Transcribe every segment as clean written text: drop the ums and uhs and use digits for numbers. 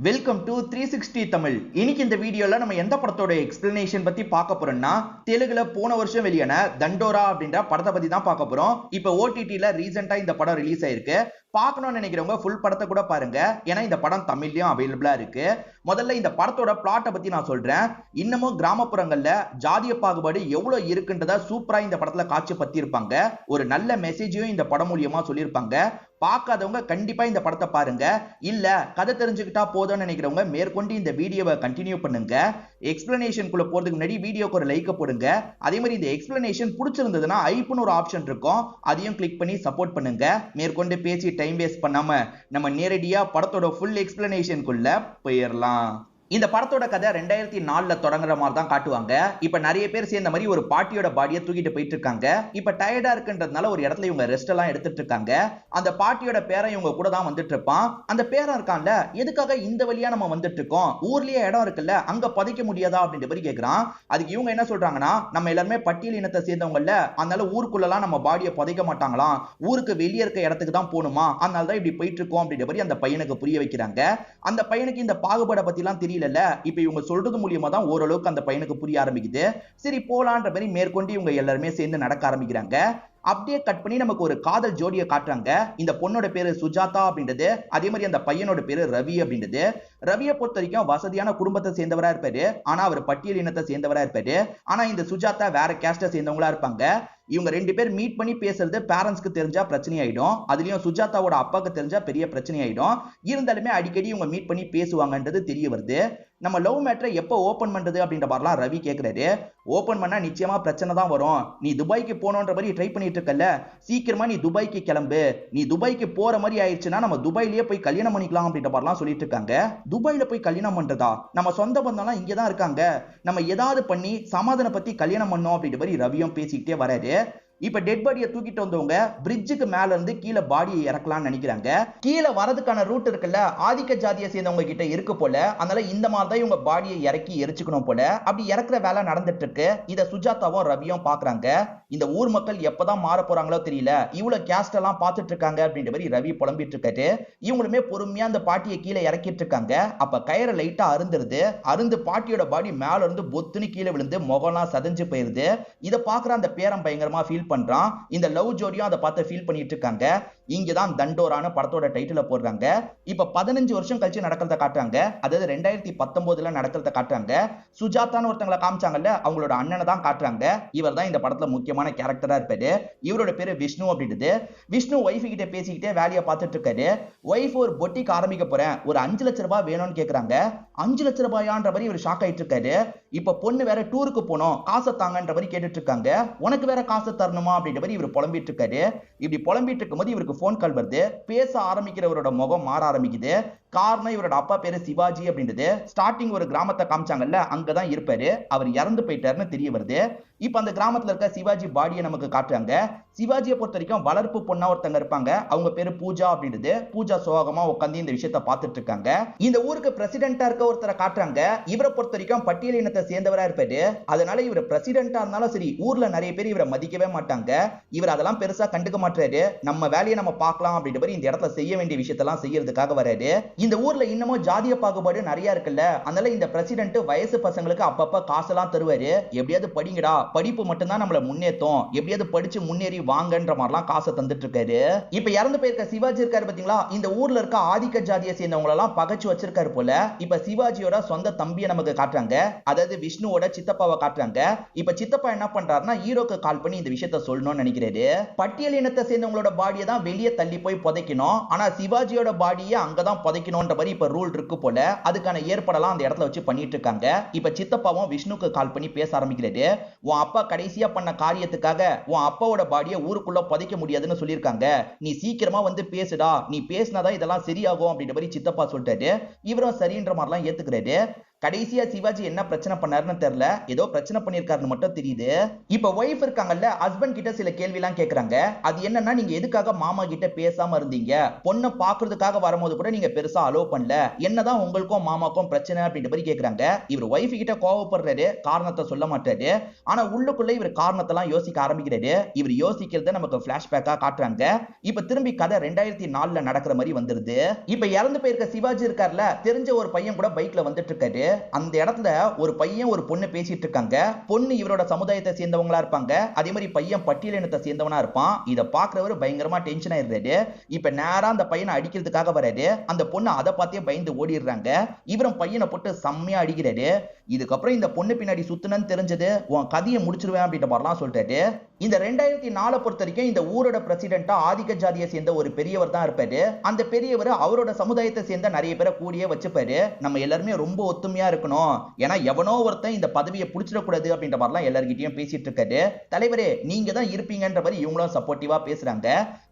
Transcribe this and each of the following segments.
Welcome to 360 Tamil. இன்னைக்கு இந்த வீடியோல நம்ம எந்த படத்தோட எக்ஸ்பிளனேஷன் பத்தி பார்க்க போறோம்னா, தெலுங்குல போன வருஷம் வெளியான தண்டோரா அப்படின்ற படத்தை பத்தி தான் பார்க்க போறோம். இப்போ ஓடிடில ரீசெண்டா இந்த படம் ரிலீஸ் ஆயிருக்கு. பார்க்கணும்னு நினைக்கிறவங்க ஃபுல் படத்தை கூட பாருங்க, ஏன்னா இந்த படம் தமிழ்லயும் அவைலபிளா இருக்கு. முதல்ல இந்த படத்தோட பிளாட்டை பத்தி நான் சொல்றேன். இன்னமும் கிராமப்புறங்கள்ல ஜாதிய பாகுபாடு எவ்வளவு இருக்குன்றத சூப்பரா இந்த படத்துல காட்சி பத்தி இருப்பாங்க. ஒரு நல்ல மெசேஜையும் இந்த படம் மூலியமா சொல்லியிருப்பாங்க. பார்க்காதவங்க கண்டிப்பா இந்த படத்தை பாருங்க. இல்ல கதை தெரிஞ்சுக்கிட்டா போதும்னு நினைக்கிறவங்க மேற்கொண்டு இந்த வீடியோவை கண்டினியூ பண்ணுங்க. எக்ஸ்பிளனேஷன் குள்ள போறதுக்கு முன்னாடி வீடியோக்கு ஒரு லைக் போடுங்க. அதே மாதிரி இந்த எக்ஸ்பிளனேஷன் பிடிச்சிருந்ததுன்னா ஐப்னு ஒரு ஆப்ஷன் இருக்கும், அதையும் கிளிக் பண்ணி சப்போர்ட் பண்ணுங்க. மேற்கொண்டு பேசி டைம் வேஸ்ட் பண்ணாம நம்ம நேரடியா படத்தோட ஃபுல் எக்ஸ்பிளனேஷனுக்குள்ள போயிடலாம். இந்த படத்தோட கதை 2004ல தொடங்குற மாதிரி தான் காட்டுவாங்க. இப்ப நிறைய பேர் சேர்ந்த மாதிரி ஒரு பாட்டியோட பாடியை தூக்கிட்டு போயிட்டு இருக்காங்க. இப்ப டயர்டா இருக்குன்றதுனால ஒரு இடத்துல இவங்க ரெஸ்ட் எல்லாம் எடுத்துட்டு இருக்காங்க. அந்த பாட்டியோட பேரன் இவங்க கூட தான் வந்துட்டு இருப்பான். அந்த பேரன் இருக்கான்ல, எதுக்காக இந்த வழியா நம்ம வந்துட்டு இருக்கோம், ஊர்லயே இடம் இருக்குல்ல, அங்க புதைக்க முடியாதா அப்படின்ற மாதிரி கேக்குறான். அதுக்கு இவங்க என்ன சொல்றாங்கன்னா, நம்ம எல்லாருமே பட்டியல் இனத்தை சேர்ந்தவங்கல்ல, அதனால ஊருக்குள்ளலாம் நம்ம பாடியை புதைக்க மாட்டாங்களாம், ஊருக்கு வெளியே இருக்க இடத்துக்கு தான் போகணுமா, அதனால தான் இப்படி போயிட்டு இருக்கோம் அப்படின்ற மாதிரி அந்த பையனுக்கு புரிய வைக்கிறாங்க. அந்த பையனுக்கு இந்த பாகுபாடை பத்தி எல்லாம் தெரியல. இப்ப இவங்க சொல்றது மூலியமா தான் ஓரளவுக்கு அந்த பையனுக்கு புரிய ஆரம்பிக்குது. சரி போலான்ற மாதிரி மேற்கொண்டு இவங்க எல்லாருமே சேர்ந்து நடக்க ஆரம்பிக்கிறாங்க. அப்படியே கட் பண்ணி நமக்கு ஒரு காதல் ஜோடியை காட்டுறாங்க. இந்த பொண்ணோட பேரு சுஜாதா அப்படின்றது, அதே மாதிரி அந்த பையனோட பேரு ரவி அப்படின்றது. ரவியை பொறுத்த வரைக்கும் வசதியான குடும்பத்தை சேர்ந்தவரா இருப்பாரு, ஆனா அவர் பட்டியல் இனத்தை சேர்ந்தவரா இருப்பாரு. ஆனா இந்த சுஜாதா வேற கேஸ்ட சேர்ந்தவங்களா இருப்பாங்க. இவங்க ரெண்டு பேர் மீட் பண்ணி பேசுறது பேரண்ட்ஸ்க்கு தெரிஞ்சா பிரச்சனை ஆயிடும். அதுலயும் சுஜாதாவோட அப்பாவுக்கு தெரிஞ்சா பெரிய பிரச்சனை ஆயிடும். இருந்தாலுமே அடிக்கடி இவங்க மீட் பண்ணி பேசுவாங்கன்றது தெரிய வருது. நம்ம லவ் மேட்டரை எப்போ ஓபன் பண்றது அப்படின்ற மாதிரிலாம் ரவி கேட்கிறாரு. ஓபன் பண்ணா நிச்சயமா பிரச்சனை தான் வரும். நீ துபாய்க்கு போனோன்ற மாதிரி ட்ரை பண்ணிட்டு இருக்கல, சீக்கிரமா நீ துபாய்க்கு கிளம்பு. நீ துபாய்க்கு போற மாதிரி ஆயிடுச்சுன்னா நம்ம துபாயிலேயே போய் கல்யாணம் பண்ணிக்கலாம் அப்படின்ற மாதிரிலாம் சொல்லிட்டு இருக்காங்க. துபாயில போய் கல்யாணம் பண்றதா? நம்ம சொந்த பந்தம்லாம் இங்கதான் இருக்காங்க, நம்ம ஏதாவது பண்ணி சமாதான பத்தி கல்யாணம் பண்ணோம் அப்படின்ற மாதிரி ரவியும் பேசிக்கிட்டே வராரு. இப்ப டெட் பாடியை தூக்கிட்டு வந்தவங்க பிரிட்ஜுக்கு மேல இருந்து கீழே பாடியை இறக்கலாம்னு நினைக்கிறாங்க. கீழே வரதுக்கான ரூட் இருக்குல்ல, ஆதிக்க ஜாதியை சேர்ந்தவங்க கிட்ட இருக்கு போல, அதனால இந்த மாதிரி தான் இவங்க பாடியை இறக்கி எரிச்சுக்கணும் போல. அப்படி இறக்குற வேலை நடந்துட்டு இருக்கு. இத சுஜாதாவும் ரவியும் பாக்குறாங்க. இந்த ஊர் மக்கள் எப்பதான் மாற போறாங்களோ தெரியல, இவ்வளவு கேஸ்ட் எல்லாம் பார்த்துட்டு இருக்காங்க அப்படின்ற மாதிரி ரவி புலம்பிட்டு இருக்காரு. இவங்களுமே பொறுமையா அந்த பாட்டியை கீழே இறக்கிட்டு இருக்காங்க. அப்ப கயிறை லைட்டா அருந்துருது. அருந்து பாட்டியோட பாடி மேல இருந்து பொத்துன்னு கீழே விழுந்து முகம்லாம் சதஞ்சு போயிருது. இதை பாக்குற அந்த பேரன் பயங்கரமா ஃபீல் பண்றான். இந்த லவ் ஜோடியும் அதை பார்த்து ஃபீல் பண்ணிட்டு இருக்காங்க. இங்கதான் தண்டோரான படத்தோட டைட்டில போடுறாங்க. இப்ப 15 வருஷம் கழிச்சு நடக்கிறத காட்டுறாங்க. அதாவது 2019ல நடக்கிறத காட்டுறாங்க. சுஜாதான்னு ஒருத்தங்களை காமிச்சாங்கல்ல, அவங்களோட அண்ணனை தான் காட்டுறாங்க. இவர் தான் இந்த படத்துல முக்கியமான கேரக்டரா இருப்பாரு. இவரோட பேரு விஷ்ணு அப்படின்றது. விஷ்ணு ஒய்ஃப் கிட்ட பேசிக்கிட்டே வேலையை பார்த்துட்டு இருக்காரு. ஒய்ஃப் ஒரு பொட்டிக் ஆரம்பிக்க போறேன், ஒரு 5 லட்சம் ரூபாய் வேணும்னு கேக்குறாங்க. 5 லட்சம் ரூபாயான்ற மாதிரி இவர் ஷாக் ஆயிட்டு இருக்காரு. இப்ப பொண்ணு வேற டூருக்கு போனோம், காசை தாங்கன்ற மாதிரி கேட்டுட்டு இருக்காங்க. உனக்கு வேற காசை தரணுமா அப்படின்ற மாதிரி இவர் புலம்பிட்டு இருக்காரு. இப்படி புலம்பிட்டு இருக்கும்போது இவருக்கு போன் கால் வருது. பேச ஆரம்பிக்கிறவரோட முகம் மாற ஆரம்பிக்குது. காரணம் இவரோட அப்பா பேரு சிவாஜி அப்படின்றது. ஸ்டார்டிங் ஒரு கிராமத்தை காமிச்சாங்கல்ல, அங்கதான் இருப்பாரு. அவர் இறந்து போயிட்டாருன்னு தெரிய வருது. இப்ப அந்த கிராமத்துல இருக்க சிவாஜி பாடியை நமக்கு காட்டுறாங்க. சிவாஜியை பொறுத்த வரைக்கும் வளர்ப்பு பொண்ணா ஒருத்தங்க இருப்பாங்க, அவங்க பேரு பூஜா அப்படின்றது. பூஜா சோகமா உட்காந்து இந்த விஷயத்தை பார்த்துட்டு இருக்காங்க. இந்த ஊருக்கு பிரசிடென்டா இருக்க ஒருத்தரை காட்டுறாங்க. இவரை பொறுத்த வரைக்கும் பட்டியல் இனத்தை சேர்ந்தவரா இருப்பாரு. அதனால இவர் பிரசிடென்டா இருந்தாலும் சரி, ஊர்ல நிறைய பேர் இவரை மதிக்கவே மாட்டாங்க. இவர் அதெல்லாம் பெருசா கண்டுக்க மாட்டாரு. நம்ம வேலையை நம்ம பார்க்கலாம் அப்படின்ற மாதிரி இந்த இடத்துல செய்ய வேண்டிய விஷயத்தெல்லாம் செய்யறதுக்காக வராரு. இந்த ஊர்ல இன்னமும் ஜாதிய பாகுபாடு நிறைய இருக்குல்ல, அதனால இந்த பிரசிடென்ட் வயசு பசங்களுக்கு அப்பப்ப காசெல்லாம் தருவாரு. எப்படியாவது படிங்கடா, படிப்பு மட்டும்தான் நம்மள முன்னேற்றும், எப்படியாவது படிச்சு முன்னேறி வாங்கன்ற மாதிரிலாம் காசை தந்துட்டு இருக்காரு. இப்ப இறந்து போயிருக்க சிவாஜி இருக்காரு பாத்தீங்களா, இந்த ஊர்ல இருக்க ஆதிக்க ஜாதியை சேர்ந்தவங்க எல்லாம் பகைச்சு வச்சிருக்காரு போல. இப்ப சிவாஜியோட சொந்த தம்பியை நமக்கு காட்டுறாங்க, அதாவது விஷ்ணுவோட சித்தப்பாவை காட்டுறாங்க. இப்ப சித்தப்பா என்ன பண்றாருன்னா ஹீரோக்கு கால் பண்ணி இந்த விஷயத்த சொல்லணும்னு நினைக்கிறாரு. பட்டியல் இனத்தை சேர்ந்தவங்களோட பாடியை தான் வெளியே தள்ளி போய் புதைக்கணும், ஆனா சிவாஜியோட பாடியை அங்கதான் புதைக்கணும்ன்ற மாதிரி இப்ப ரூல் இருக்கு போல. அதுக்கான ஏற்பாடெல்லாம் அந்த இடத்துல வச்சு பண்ணிட்டு இருக்காங்க. இப்ப சித்தப்பாவும் விஷ்ணுக்கு கால் பண்ணி பேச ஆரம்பிக்கிறாரு. உன் அப்பா கடைசியா பண்ண காரியத்துக்காக உன் அப்பாவோட பாடியை ஊருக்குள்ள புதைக்க முடியாதுன்னு சொல்லியிருக்காங்க, நீ சீக்கிரமா வந்து பேசுடா, நீ பேசினாதான் இதெல்லாம் சரியாகும் அப்படின்ற மாதிரி சித்தப்பா சொல்லிட்டாரு. இவரும் சரின்ற மாதிரிலாம் ஏத்துக்கிறாரு. கடைசியா சிவாஜி என்ன பிரச்சனை பண்ணாருன்னு தெரியல, ஏதோ பிரச்சனை பண்ணிருக்காருன்னு மட்டும் தெரியுது. இப்ப ஒய்ஃப் இருக்காங்கல்ல, ஹஸ்பண்ட் கிட்ட சில கேள்வி எல்லாம் கேக்குறாங்க. அது என்னன்னா, நீங்க எதுக்காக மாமா கிட்ட பேசாம இருந்தீங்க? பொண்ணு பாக்குறதுக்காக வரும்போது கூட நீங்க பெருசா அலோ பண்ணல, என்னதான் உங்களுக்கும் மாமாக்கும் பிரச்சனை அப்படின்ற மாதிரி கேக்குறாங்க. இவர் ஒய்ஃப் கிட்ட கோவப்படுறாரு, காரணத்தை சொல்ல மாட்டாரு. ஆனா உள்ளுக்குள்ள இவர் காரணத்தெல்லாம் யோசிக்க ஆரம்பிக்கிறாரு. இவர் யோசிக்கிறத நமக்கு பிளாஷ்பேக்கா காட்டுறாங்க. இப்ப திரும்பி கதை 2004 நடக்கிற மாதிரி வந்துருது. இப்ப இறந்து போயிருக்க சிவாஜி இருக்கார்ல, தெரிஞ்ச ஒரு பையன் கூட பைக்ல வந்துட்டு இருக்காரு. அந்த இடத்துல ஒரு பையன் ஒரு பொண்ணு பேசிட்டு இருக்காங்க. பொண்ணு இவரோட சமுதாயத்தை சேர்ந்தவங்களா இருப்பாங்க. அதே மாதிரி பையன் பட்டியலினத்தை சேர்ந்தவனா இருப்பான். இத பாக்குறவர் பயங்கரமா டென்ஷன் ஆயிடுறாரு. இப்ப நேரா அந்த பையனை அடிக்கிறதுக்காக வராரு. அந்த பொண்ணு அதை பார்த்தே பயந்து ஓடிடுறாங்க. இவரும் பையனை போட்டு செம்மையா அடிக்கிறாரு. இதுக்கப்புறம் இந்த பொண்ணு பின்னாடி சுத்துனன்னு தெரிஞ்சது, உன் கதையை முடிச்சிருவேன் அப்படின்ற மாதிரிலாம் சொல்றாரு. இந்த 2004 பொறுத்த வரைக்கும் இந்த ஊரோட பிரசிடென்ட்டா ஆதிக்க ஜாதியை சேர்ந்த ஒரு பெரியவர் தான் இருப்பாரு. அந்த பெரியவர் அவரோட சமுதாயத்தை சேர்ந்த நிறைய பேரை கூடியே வச்சுப்பாரு. நம்ம எல்லாருமே ரொம்ப ஒத்துமையா இருக்கணும், ஏன்னா எவனோ ஒருத்தன் இந்த பதவியை புடிச்சிடக்கூடாது அப்படின்ற மாதிரிலாம் எல்லார்கிட்டயும் பேசிட்டு இருக்காரு. தலைவரே நீங்க தான் இருப்பீங்கன்ற மாதிரி இவங்களும் சப்போர்ட்டிவா பேசுறாங்க.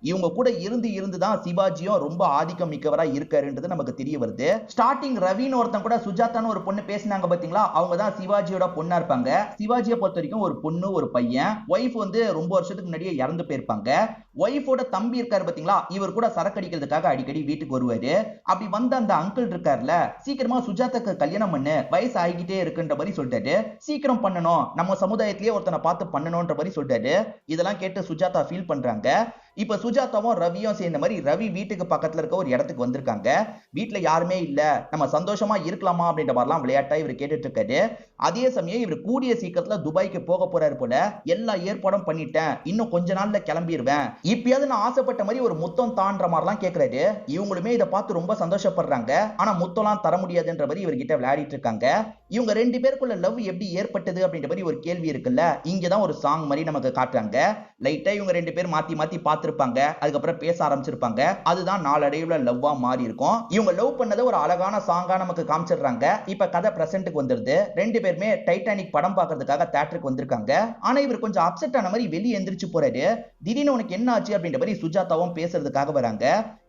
இவங்க கூட இருந்து தான் சிவாஜியும் ரொம்ப ஆதிக்கம் மிக்கவரா இருக்காருன்றது நமக்கு தெரிய வருது. ஸ்டார்டிங் ரவின்னு ஒருத்தன் கூட சுஜாதான்னு ஒரு பொண்ணு பேசினாங்க பாத்தீங்களா, அவங்க தான் சிவாஜியோட பொண்ணா இருப்பாங்க. சிவாஜியை பொறுத்த வரைக்கும் ஒரு பொண்ணு ஒரு பையன். ஒய்ஃப் வந்து ரொம்ப வருஷத்துக்கு முன்னாடியே இறந்து போயிருப்பாங்க. ஒய்ஃபோட தம்பி இருக்காரு பாத்தீங்களா, இவர் கூட சரக்கு அடிக்கிறதுக்காக அடிக்கடி வீட்டுக்கு வருவாரு. அப்படி வந்த அந்த அங்கிள் இருக்காருல, சீக்கிரமா சுஜாதாக்கு கல்யாணம் பண்ணு, வயசு ஆகிட்டே இருக்குன்ற மாதிரி சொல்லிட்டாரு. சீக்கிரம் பண்ணணும், நம்ம சமுதாயத்திலேயே ஒருத்தனை பார்த்து பண்ணணும்ன்ற மாதிரி சொல்லிட்டாரு. இதெல்லாம் கேட்டு சுஜாதா ஃபீல் பண்றாங்க. இப்ப சுஜாதாவும் ரவியும் சேர்ந்த மாதிரி ரவி வீட்டுக்கு பக்கத்துல இருக்க ஒரு இடத்துக்கு வந்திருக்காங்க. வீட்டுல யாருமே இல்ல, நம்ம சந்தோஷமா இருக்கலாமா அப்படின்ற மாதிரிலாம் விளையாட்டா இவர் கேட்டுட்டு இருக்காரு. அதே சமயம் இவர் கூடிய சீக்கிரத்துல துபாய்க்கு போக போறாரு போல. எல்லா ஏற்பாடும் பண்ணிட்டேன், இன்னும் கொஞ்ச நாள்ல கிளம்பிடுவேன், இப்பயாவது நான் ஆசைப்பட்ட மாதிரி ஒரு முத்தம் தான்ற மாதிரிலாம் கேட்கிறாரு. இவங்களுமே இதை பார்த்து ரொம்ப சந்தோஷப்படுறாங்க. ஆனா முத்தம்லாம் தர முடியாதுன்ற மாதிரி இவர்கிட்ட விளையாடிட்டு இருக்காங்க. இவங்க ரெண்டு பேருக்குள்ள லவ் எப்படி ஏற்பட்டது அப்படின்ற மாதிரி ஒரு கேள்வி இருக்குல்ல, இங்கதான் ஒரு சாங் மாதிரி நமக்கு காட்டுறாங்க. லைட்டா இவங்க ரெண்டு பேர் மாத்தி மாத்தி பார்த்திருப்பாங்க, அதுக்கப்புறம் பேச ஆரம்பிச்சிருப்பாங்க. அதுதான் நாளடைவுல லவ்வா மாறி இருக்கும். இவங்க லவ் பண்ணதை ஒரு அழகான சாங்கா நமக்கு காமிச்சிடுறாங்க. இப்ப கதை பிரசன்ட்டுக்கு வந்துருது. ரெண்டு பேருமே டைட்டானிக் படம் பார்க்கறதுக்காக தியேட்டருக்கு வந்திருக்காங்க. ஆனா இவர் கொஞ்சம் அப்செட் ஆன மாதிரி வெளியே எந்திரிச்சு போறாரு. திடீர்னு உனக்கு என்ன ஆச்சு அப்படின்ற மாதிரி சுஜாதாவும் பேசுறதுக்காக வராங்க.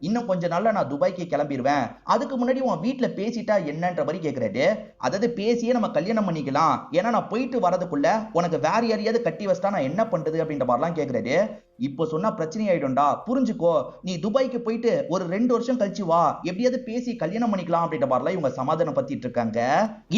இன்னும் கொஞ்ச நாள்ல நான் துபாய்க்கு கிளம்பிடுவேன், அதுக்கு முன்னாடி உன் வீட்டுல பேசிட்டா என்னன்ற மாதிரி கேட்கிறாரு. அதாவது பேசியே நம்ம கல்யாணம் பண்ணிக்கலாம், ஏன்னா நான் போயிட்டு வரதுக்குள்ள உனக்கு வேற யாரையாவது கட்டி வச்சிட்டா நான் என்ன பண்றது அப்படின்ற மாதிரிலாம் கேட்கிறாரு. இப்போ சொன்னா பிரச்சனை ஆயிடும்டா, புரிஞ்சுக்கோ, நீ துபாய்க்கு போயிட்டு ஒரு 2 வருஷம் கழிச்சு வா, எப்படியாவது பேசி கல்யாணம் பண்ணிக்கலாம் அப்படின்ற மாதிரிலாம் இவங்க சமாதானம் பத்திட்டு இருக்காங்க.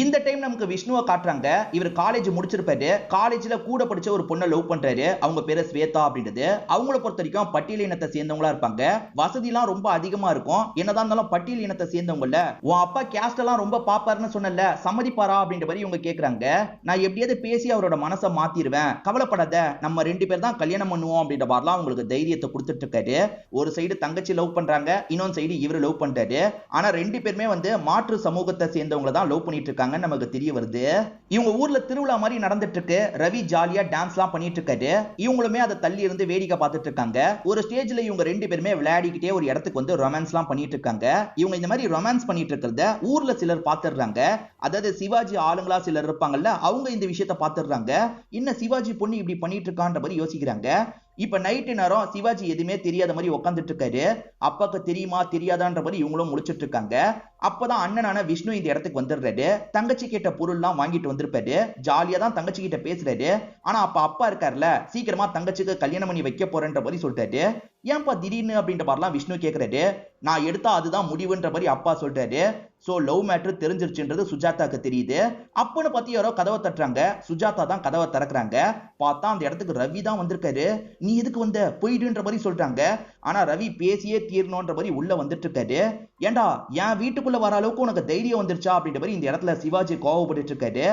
இந்த டைம் நமக்கு விஷ்ணுவை காட்டுறாங்க. இவர் காலேஜ் முடிச்சிருப்பாரு. காலேஜ்ல கூட படிச்ச ஒரு பொண்ணை லவ் பண்றாரு. அவங்க பேரு ஸ்வேதா அப்படின்றது. அவங்கள பொறுத்த வரைக்கும் பட்டியல் இனத்தை சேர்ந்தவங்களா இருப்பாங்க. வசதிலாம் ரொம்ப அதிகமா இருக்கும். என்னதான் இருந்தாலும் பட்டியல் இனத்தை சேர்ந்தவங்கல்ல, உன் அப்பா கேஸ்ட் எல்லாம் ரொம்ப பாப்பாருன்னு சொன்னல, சம்மதிப்பாரா அப்படின்ற மாதிரி இவங்க கேக்குறாங்க. நான் எப்படியாவது பேசி அவரோட மனசை மாத்திருவேன், கவலைப்படாத, நம்ம 2 பேர் தான் கல்யாணம் பண்ணுவோம் அப்படின்ற மாதிரிலாம் உங்களுக்கு தைரியத்தை கொடுத்துட்டு இருக்காரு. ஒரு சைடு தங்கச்சி லவ் பண்றாங்க, இன்னொரு சைடு இவரு லவ் பண்றாரு. ஆனா ரெண்டு பேருமே வந்து மாற்று சமூகத்தை சேர்ந்தவங்க தான் லவ் பண்ணிட்டு இருக்காங்க நமக்கு தெரிய வருது. இவங்க ஊர்ல திருவிழா மாதிரி நடந்துட்டு இருக்கு. ரவி ஜாலியா டான்ஸ் எல்லாம் பண்ணிட்டு இருக்காரு. இவங்களுமே அதை தள்ளி இருந்து வேடிக்கை பார்த்துட்டு இருக்காங்க. ஒரு ஸ்டேஜ்ல இவங்க ரெண்டு பேருமே விளையாடிக்கிட்டே ஒரு இடத்துக்கு வந்து ரொமான்ஸ் எல்லாம் பண்ணிட்டு இருக்காங்க. இவங்க இந்த மாதிரி ரொமான்ஸ் பண்ணிட்டு இருக்கிறத ஊர்ல சிலர் பாத்துடுறாங்க. அதாவது சிவாஜி ஆளுங்களா சிலர் இருப்பாங்கல்ல, அவங்க இந்த விஷயத்தை பாத்துடுறாங்க. என்ன சிவாஜி பொண்ணு இப்படி பண்ணிட்டு இருக்கான்ற மாதிரி யோசிக்கிறாங்க. இப்ப நைட்டு நேரம் சிவாஜி எதுவுமே தெரியாத மாதிரி உட்காந்துட்டு இருக்காரு. அப்பாக்கு தெரியுமா தெரியாதான்ற மாதிரி இவங்களும் முடிச்சிட்டு இருக்காங்க. அப்பதான் அண்ணனான விஷ்ணு இந்த இடத்துக்கு வந்துடுறாரு. தங்கச்சி கிட்ட பொருள் எல்லாம் வாங்கிட்டு வந்திருப்பாரு. ஜாலியா தான் தங்கச்சி கிட்ட பேசுறாரு. ஆனா அப்ப அப்பா இருக்காருல்ல, சீக்கிரமா தங்கச்சிக்கு கல்யாணம் பண்ணி வைக்க போறேன்ற மாதிரி சொல்லிட்டாரு. ஏன்பா திடீர்னு அப்படின்ற மாதிரிலாம் விஷ்ணு கேக்குறாரு. நான் எடுத்தா அதுதான் முடிவுன்ற மாதிரி அப்பா சொல்றாரு. சோ லவ் மேட்ரு தெரிஞ்சிருச்சுன்றது சுஜாதாக்கு தெரியுது. அப்பன்னு பத்தி யாரோ கதவை தட்டுறாங்க. சுஜாதா தான் கதவை திறக்கிறாங்க. பார்த்தா அந்த இடத்துக்கு ரவி தான் வந்திருக்காரு. நீ எதுக்கு வந்த, போயிடுன்ற மாதிரி சொல்றாங்க. ஆனா ரவி பேசியே தீரணும்ன்ற மாதிரி உள்ள வந்துட்டு இருக்காரு. ஏண்டா என் வீட்டுக்குள்ள வர அளவுக்கு உனக்கு தைரியம் வந்துருச்சா அப்படின்ற மாதிரி இந்த இடத்துல சிவாஜி கோவப்பட்டு இருக்காரு.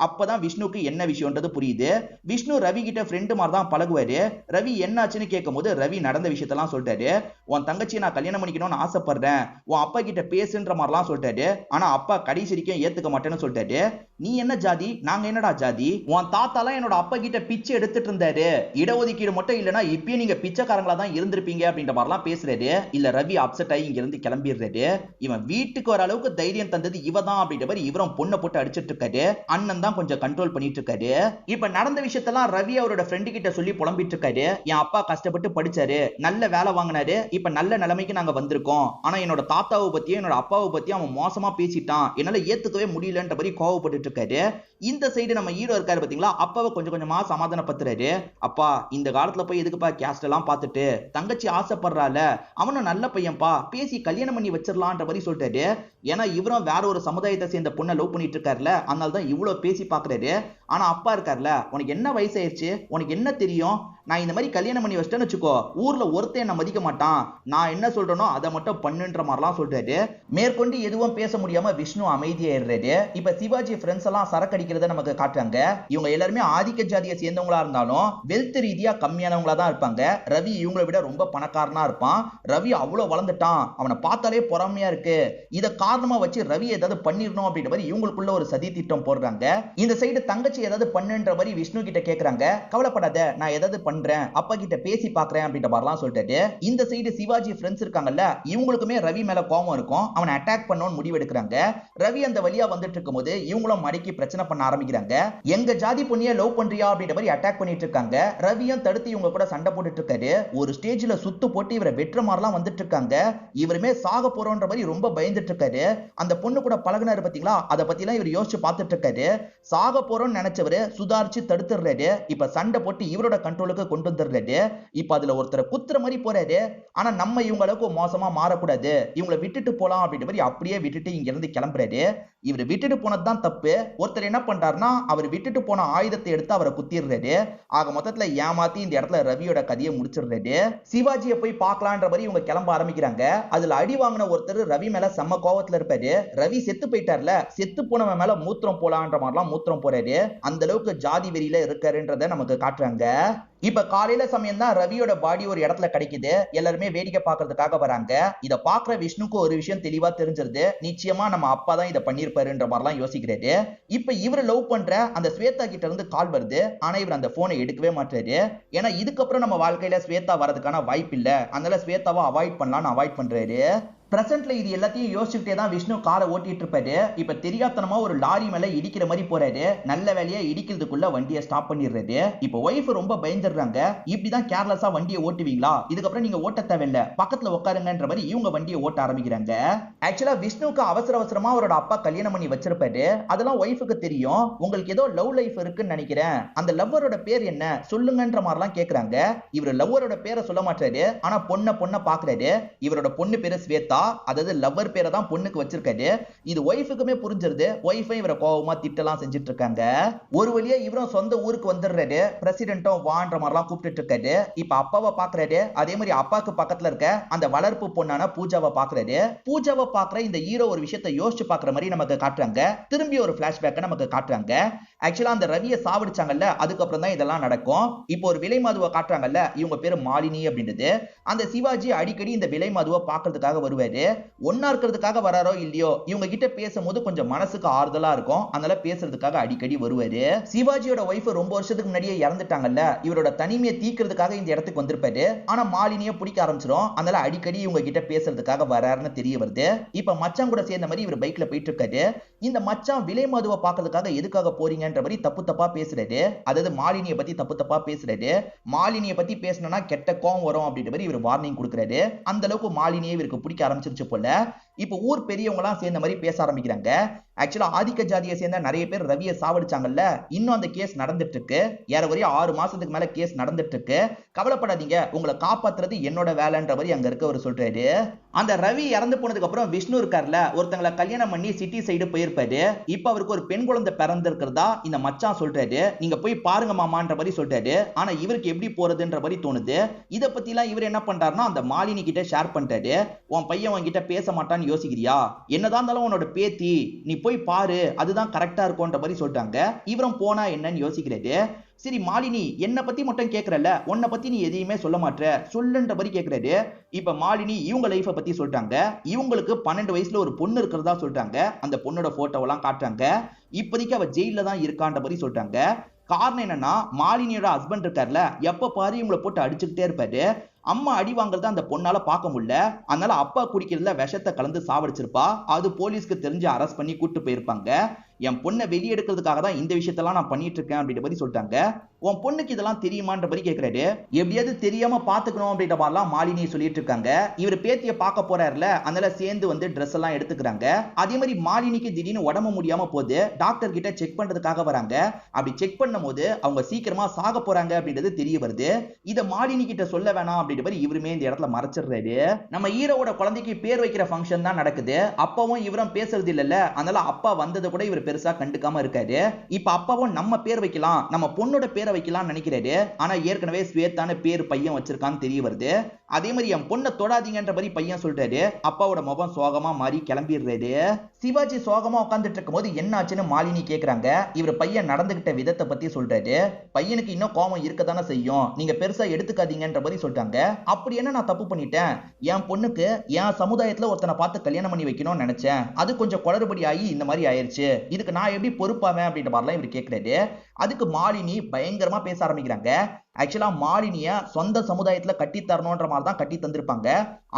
அப்பதான் விஷ்ணுக்கு என்ன விஷயம்ன்றது புரியுது. விஷ்ணு ரவி கிட்ட ஃப்ரெண்டு மாதிரி தான் பழகுவாரு. ரவி என்னாச்சுன்னு கேட்கும் போது ரவி நடந்த விஷயத்தெல்லாம் சொல்லிட்டாரு. உன் தங்கச்சியை நான் கல்யாணம் பண்ணிக்கணும்னு ஆசைப்படுறேன், உன் அப்பா கிட்ட பேசுன்ற மாதிரிலாம் சொல்லிட்டாரு. ஆனா அப்பா கடைசி வரைக்கும் ஏத்துக்க மாட்டேன்னு சொல்லிட்டாரு. நீ என்ன ஜாதி, நாங்க என்னடா ஜாதி, உன் தாத்தாலாம் என்னோட அப்பா கிட்ட பிச்சை எடுத்துட்டு இருந்தாரு, இடஒதுக்கீடு மட்டும் இல்லைன்னா இப்பயே நீங்க பிச்சைக்காரங்களா தான் இருந்திருப்பீங்க அப்படின்ற மாதிரிலாம் பேசுறாரு. இல்ல ரவி அப்செட் ஆகி இங்க இருந்து கிளம்பிடுறாரு. இவன் வீட்டுக்கு வர அளவுக்கு தைரியம் தந்தது இவதான் அப்படின்ற மாதிரி இவரும் பொண்ணை போட்டு அடிச்சிட்டு இருக்காரு. அண்ணன் தான் தான் கொஞ்சம் கண்ட்ரோல் பண்ணிட்டு இருக்காரு. இப்ப நடந்த விஷயத்தெல்லாம் ரவி அவரோட ஃப்ரெண்டு கிட்ட சொல்லி புலம்பிட்டு இருக்காரு. என் அப்பா கஷ்டப்பட்டு படிச்சாரு, நல்ல வேலை வாங்கினாரு, இப்ப நல்ல நிலைமைக்கு நாங்க வந்திருக்கோம். ஆனா என்னோட தாத்தாவை பத்தியும் என்னோட அப்பாவை பத்தியும் அவன் மோசமா பேசிட்டான், என்னால ஏத்துக்கவே முடியலன்ற மாதிரி கோவப்பட்டு இருக்காரு. இந்த சைடு நம்ம ஹீரோ இருக்காரு பாத்தீங்களா, அப்பாவை கொஞ்சம் கொஞ்சமா சமாதானப்படுத்துறாரு. அப்பா இந்த காலத்துல போய் எதுக்குப்பா கேஸ்ட் எல்லாம் பார்த்துட்டு, தங்கச்சி ஆசைப்படுறால, அவனும் நல்ல பையன்பா, பேசி கல்யாணம் பண்ணி வச்சிடலான்ற மாதிரி சொல்லிட்டாரு. ஏன்னா இவரும் வேற ஒரு சமுதாயத்தை சேர்ந்த பொண்ணை லவ் பண்ணிட்டு இருக்காருல, அதனால தான் இவ்வளவு பேசி பாக்குறாரு. ஆனா அப்பா இருக்காருல, உனக்கு என்ன வயசாயிருச்சு, உனக்கு என்ன தெரியும், நான் இந்த மாதிரி கல்யாணம் பண்ணி வச்சிட்டேன்னு வச்சுக்கோ, ஊர்ல ஒருத்தன் என்ன மதிக்க மாட்டான், நான் என்ன சொல்றேனோ அதை மட்டும் பண்ணுன்ற மாதிரிலாம் சொல்றாரு. மேற்கொண்டு எதுவும் பேச முடியாம விஷ்ணு அமைதியாயிடுறாரு. இப்ப சிவாஜி ஃப்ரெண்ட்ஸ் எல்லாம் சரக்கு அடிக்கிறத நமக்கு காட்டுறாங்க. இவங்க எல்லாருமே ஆதிக்க ஜாதியை சேர்ந்தவங்களா இருந்தாலும் வெல்த் ரீதியா கம்மியானவங்களா தான் இருப்பாங்க. ரவி இவங்களை விட ரொம்ப பணக்காரனா இருப்பான். ரவி அவ்வளவு வளர்ந்துட்டான், அவனை பார்த்தாலே பொறாமையா இருக்கு, இதை காரணமா வச்சு ரவி ஏதாவது பண்ணிடணும் அப்படின்ற மாதிரி இவங்களுக்குள்ள ஒரு சதி திட்டம் போடுறாங்க. இந்த சைடு தங்கச்சி ஏதாவது பண்ணுன்ற மாதிரி விஷ்ணு கிட்ட கேக்குறாங்க. கவலைப்படாத, நான் ஏதாவது பண்றேன், அப்பா கிட்ட பேசி பாக்குறேன் அப்படின்ற மாதிரிலாம் சொல்லிட்டு இந்த சைடு சிவாஜி ஃப்ரெண்ட்ஸ் இருக்காங்கல்ல, இவங்களுக்குமே ரவி மேல கோபம் இருக்கும். அவனை அட்டாக் பண்ணணும்னு முடிவு எடுக்கிறாங்க. ரவி அந்த வழியா வந்துட்டு இருக்கும்போது இவங்களும் மடக்கி பிரச்சனை பண்ண ஆரம்பிக்கிறாங்க. எங்க ஜாதி பொண்ணிய லவ் பண்றியா அப்படின்ற மாதிரி அட்டாக் பண்ணிட்டு இருக்காங்க. ரவியும் தடுத்து இவங்க கூட சண்டை போட்டுட்டு இருக்காரு. ஒரு ஸ்டேஜ்ல சுத்து போட்டு இவரை வெற்ற மாதிரிலாம் வந்துட்டு இருக்காங்க. இவருமே சாக போறோன்ற மாதிரி ரொம்ப பயந்துட்டு இருக்காரு. அந்த பொண்ணு கூட பழகுனாரு பாத்தீங்களா, அதை பத்தி எல்லாம் இவர் யோசிச்சு பார்த்துட்டு இருக்காரு. சாக போறோம்னு நினைச்சவரு சுதாரிச்சு தடுத்துறாரு. இப்ப சண்டை போட்டு இவரோட கண்ட்ரோலுக்கு கொண்டு வந்துடுறாரு. இப்ப அதுல ஒருத்தரை குத்துற மாதிரி போறாரு. ஆனா நம்ம இவங்க அளவுக்கு மோசமா மாறக்கூடாது, இவங்களை விட்டுட்டு போலாம் அப்படின்ற மாதிரி அப்படியே விட்டுட்டு இங்க இருந்து கிளம்புறாரு. இவர் விட்டுட்டு போனதுதான் தப்பு. ஒருத்தர் என்ன பண்றாருன்னா, அவர் விட்டுட்டு போன ஆயுதத்தை எடுத்து அவரை குத்திடுறாரு. ஆக மொத்தத்துல ஏமாத்தி இந்த இடத்துல ரவியோட கதையை முடிச்சிடுறாரு. சிவாஜியை போய் பார்க்கலான்ற மாதிரி இவங்க கிளம்ப ஆரம்பிக்கிறாங்க. அதுல அடி வாங்கின ஒருத்தர் ரவி மேல செம்ம கோவத்துல இருப்பாரு. ரவி செத்து போயிட்டார்ல, செத்து போனவன் மேல மூத்திரம் போலான்ற மாதிரிலாம் மூத்திரம் போறாரு. அந்த அளவுக்கு ஜாதி வெறியில இருக்காருன்றத நமக்கு காட்டுறாங்க. இப்ப காலையில சமயம் தான் ரவியோட பாடி ஒரு இடத்துல கிடைக்குது. எல்லாருமே வேடிக்கை பார்க்கறதுக்காக வராங்க. இத பாக்குற விஷ்ணுக்கு ஒரு விஷயம் தெளிவா தெரிஞ்சிருது. நிச்சயமா நம்ம அப்பா தான் இதை பண்ணிருப்பாருன்ற மாதிரிலாம் யோசிக்கிறாரு. இப்ப இவர் லவ் பண்ற அந்த ஸ்வேதா கிட்ட இருந்து கால் வருது. ஆனா இவர் அந்த போனை எடுக்கவே மாட்டாரு. ஏன்னா இதுக்கப்புறம் நம்ம வாழ்க்கையில ஸ்வேதா வரதுக்கான வாய்ப்பு இல்ல, அதனால ஸ்வேதாவை அவாய்ட் பண்ணலாம்னு அவாய்ட் பண்றாரு. பிரசன்ட்ல இது எல்லாத்தையும் யோசிச்சுட்டே தான் விஷ்ணு காரை ஓட்டிட்டு இருப்பாரு. இப்ப தெரியாதனமா ஒரு லாரி மேல இடிக்கிற மாதிரி போறாரு. நல்ல வேலையா இடிக்கிறதுக்குள்ள வண்டியை ஸ்டாப் பண்ணிடுறாரு. இப்ப ஒய்ஃப் ரொம்ப பயந்துடுறாங்க. இப்படிதான் கேர்லெஸ்ஸா வண்டியை ஓட்டுவீங்களா, இதுக்கப்புறம் நீங்க ஓட்ட தேவையில்ல, பக்கத்துல உட்காருங்கன்ற மாதிரி இவங்க வண்டியை ஓட்ட ஆரம்பிக்கிறாங்க. ஆக்சுவலா விஷ்ணுக்கு அவசர அவசரமா அவரோட அப்பா கல்யாணம் பண்ணி வச்சிருப்பாரு. அதெல்லாம் ஒய்ஃபுக்கு தெரியும். உங்களுக்கு ஏதோ லவ் லைஃப் இருக்குன்னு நினைக்கிறேன், அந்த லவ்வரோட பேர் என்ன சொல்லுங்கன்ற மாதிரிலாம் கேக்குறாங்க. இவர் லவ்வரோட பேரை சொல்ல மாட்டாரு. ஆனா பொண்ண பாக்குறாரு. இவரோட பொண்ணு பேரு ஸ்வேதா, அதாவது லவ்வர் பேரை தான் பொண்ணுக்கு வச்சிருக்காரு. இது ஒய்ஃபுக்குமே புரிஞ்சிருது. ஒய்ஃபை இவரை கோவமா திட்டலாம் செஞ்சுட்டு இருக்காங்க. ஒரு வழியா இவரும் சொந்த ஊருக்கு வந்துடுறாரு. பிரசிடென்ட்டும் வான்ற மாதிரிலாம் கூப்பிட்டு இருக்காரு. இப்ப அப்பாவை பாக்குறாரு. அதே மாதிரி அப்பாவுக்கு பக்கத்துல இருக்க அந்த வளர்ப்பு பொண்ணான பூஜாவை பாக்குறாரு. பூஜாவை பாக்குற இந்த ஹீரோ ஒரு விஷயத்தை யோசிச்சு பாக்குற மாதிரி நமக்கு காட்டுறாங்க. திரும்பி ஒரு பிளாஷ்பேக்கை நமக்கு காட்டுறாங்க. ஆக்சுவலா அந்த ரவியை சாவடிச்சாங்கல்ல, அதுக்கப்புறம் தான் இதெல்லாம் நடக்கும். இப்போ ஒரு விலை மதுவை காட்டுறாங்கல்ல, இவங்க பேரு மாலினி அப்படின்றது. அந்த சிவாஜி அடிக்கடி இந்த விலை மதுவை பாக்குறதுக்காக வருவாரு. ஒன்னா இருக்கிறதுக்காக வராரோ இல்லையோ, இவங்க கிட்ட பேசும்போது கொஞ்சம் மனசுக்கு ஆறுதலா இருக்கும், அதனால பேசுறதுக்காக அடிக்கடி வருவாரு. சிவாஜியோட ஒய்ஃப் ரொம்ப வருஷத்துக்கு முன்னாடியே இறந்துட்டாங்கல்ல, இவரோட தனிமையை தீக்கிறதுக்காக இந்த இடத்துக்கு வந்திருப்பாரு. ஆனா மாலினியை பிடிக்க ஆரம்பிச்சிடும். அதனால அடிக்கடி இவங்க கிட்ட பேசுறதுக்காக வராருன்னு தெரிய வருது. இப்ப மச்சான் கூட சேர்ந்த மாதிரி இவர் பைக்ல போயிட்டு இருக்காரு. இந்த மச்சான் விலை மதுவை பாக்குறதுக்காக எதுக்காக போறீங்கன்ற மாதிரி தப்பு தப்பா பேசுறாரு. அதாவது மாலினியை பத்தி தப்பு தப்பா பேசுறாரு. மாலினியை பத்தி பேசணும்னா கெட்ட கோவம் வரும் அப்படின்ற மாதிரி இவர் வார்னிங் கொடுக்குறாரு. அந்த அளவுக்கு மாலினியை இவருக்கு பிடிக்க ஆரம்பிச்சிருச்சு போல. இப்ப ஊர் பெரியவங்க எல்லாம் சேர்ந்த மாதிரி பேச ஆரம்பிக்கிறாங்க. ஆக்சுவலா ஆதிக்க ஜாதியை சேர்ந்த நிறைய பேர் ரவியை சாவடிச்சாங்கல்ல, இன்னும் அந்த கேஸ் நடந்துட்டு இருக்கு. ஏறக்குறைய 6 மாசத்துக்கு மேல கேஸ் நடந்துட்டு இருக்கு. கவலைப்படாதீங்க, உங்களை காப்பாத்துறது என்னோட வேலைன்ற மாதிரி அங்க இருக்கவர் சொல்றாரு. அந்த ரவி இறந்து போனதுக்கு அப்புறம் விஷ்ணு இருக்கார்ல, ஒருத்தங்களை கல்யாணம் பண்ணி சிட்டி சைடு போயிருப்பாரு. இப்ப அவருக்கு ஒரு பெண் குழந்தை பிறந்திருக்கிறதா இந்த மச்சான் சொல்றாரு. நீங்க போய் பாருங்க மாமான்ற மாதிரி சொல்றாரு. ஆனா இவருக்கு எப்படி போறதுன்ற மாதிரி தோணுது. இத பத்தி எல்லாம் இவர் என்ன பண்றாருன்னா, அந்த மாலினி கிட்ட ஷேர் பண்றாரு. உன் பையன் உன்கிட்ட பேச மாட்டான்னு யோசிக்கிறியா, என்னதான் இருந்தாலும் உன்னோட பேத்தி, நீ போய் பாரு, அதுதான் கரெக்டா இருக்கும்ன்ற மாதிரி சொல்றாங்க. இவரும் போனா என்னன்னு யோசிக்கிறாரு. சரி மாலினி, என்ன பத்தி மட்டும் கேக்குறல, உன்னை பத்தி நீ எதையுமே சொல்ல மாட்டற, சொல்லுன்ற மாதிரி கேக்குறாரு. இப்ப மாலினி இவங்க லைஃப பத்தி சொல்றாங்க. இவங்களுக்கு 12 வயசுல ஒரு பொண்ணு இருக்கிறதா சொல்றாங்க. அந்த பொண்ணோட போட்டோவெல்லாம் காட்டுறாங்க. இப்போதைக்கு அவ ஜெயில தான் இருக்கான்ற மாதிரி சொல்றாங்க. காரணம் என்னன்னா, மாலினியோட ஹஸ்பண்ட் இருக்கார்ல, எப்ப பாரு இவங்களை போட்டு அடிச்சுக்கிட்டே இருப்பாரு. அம்மா அடி வாங்குறத அந்த பொண்ணால பார்க்க முடியல. அதனால அப்பா குடிக்கிறதுல விஷத்தை கலந்து சாவடிச்சிருப்பா. அது போலீஸ்க்கு தெரிஞ்சு அரெஸ்ட் பண்ணி கூட்டு போயிருப்பாங்க. என் பொண்ணை வெளியெடுக்கிறதுக்காக தான் இந்த விஷயத்தெல்லாம் நான் பண்ணிட்டு இருக்கேன் அப்படின்ற மாதிரி சொல்லிட்டாங்க. உன் பொண்ணுக்கு இதெல்லாம் தெரியுமான்ற மாதிரி கேட்கிறாரு. எப்படியாவது தெரியாம பாத்துக்கணும் அப்படின்ற மாதிரிலாம் மாலினி சொல்லிட்டு இருக்காங்க. இவர் பேத்திய பார்க்க போறாருல, அதனால சேர்ந்து வந்து ட்ரெஸ் எல்லாம் எடுத்துக்கிறாங்க. அதே மாதிரி மாலினிக்கு திடீர்னு உடம்பு முடியாம போது டாக்டர் கிட்ட செக் பண்றதுக்காக வராங்க. அப்படி செக் பண்ணும் போது அவங்க சீக்கிரமா சாக போறாங்க அப்படின்றது தெரிய வருது. இத மாலினி கிட்ட சொல்ல வேணாம் அப்படின்ற மாதிரி இவருமே இந்த இடத்துல மறைச்சிடுறாரு. நம்ம ஹீரோவோட குழந்தைக்கு பேர் வைக்கிற ஃபங்க்ஷன் தான் நடக்குது. அப்பாவும் இவரும் பேசுறது இல்லல்ல, அதனால அப்பா வந்ததை கூட இவர் பெருசா கண்டுக்காம இருக்காரு. இப்ப அப்பாவும் நம்ம பேர் வைக்கலாம், நம்ம பொண்ணோட பேரை வைக்கலாம் நினைக்கிறாரு. ஆனா ஏற்கனவே ஸ்வேதான பேர் பையன் வச்சிருக்கான்னு தெரிய வருது. அதே மாதிரி என் பொண்ணை தொடாதீங்கன்ற மாதிரி பையன் சொல்றாரு. அப்பாவோட முகம் சோகமா மாறி கிளம்பிடுறாரு. சிவாஜி சோகமா உட்கார்ந்துட்டு இருக்கும் போது என்ன ஆச்சுன்னு மாலினி கேக்குறாங்க. இவர் பையன் நடந்துகிட்ட விதத்தை பத்தி சொல்றாரு. பையனுக்கு இன்னும் கோபம் இருக்கதானே செய்யும், நீங்க பெருசா எடுத்துக்காதீங்கன்ற மாதிரி சொல்றாங்க. அப்படி என்ன நான் தப்பு பண்ணிட்டேன்? என் பொண்ணுக்கு என் சமுதாயத்துல ஒருத்தனை பார்த்து கல்யாணம் பண்ணி வைக்கணும்னு நினைச்சேன், அது கொஞ்சம் குளறுபடி ஆகி இந்த மாதிரி ஆயிருச்சு, இதுக்கு நான் எப்படி பொறுப்பாவேன் அப்படின்ற மாதிரிலாம் இவர் கேட்கிறாரு. அதுக்கு மாலினி பயங்கரமா பேச ஆரம்பிக்கிறாங்க. ஆக்சுவலா மாலினிய சொந்த சமுதாயத்துல கட்டி தரணும்ன்ற மாதிரி தான் கட்டி தந்திருப்பாங்க.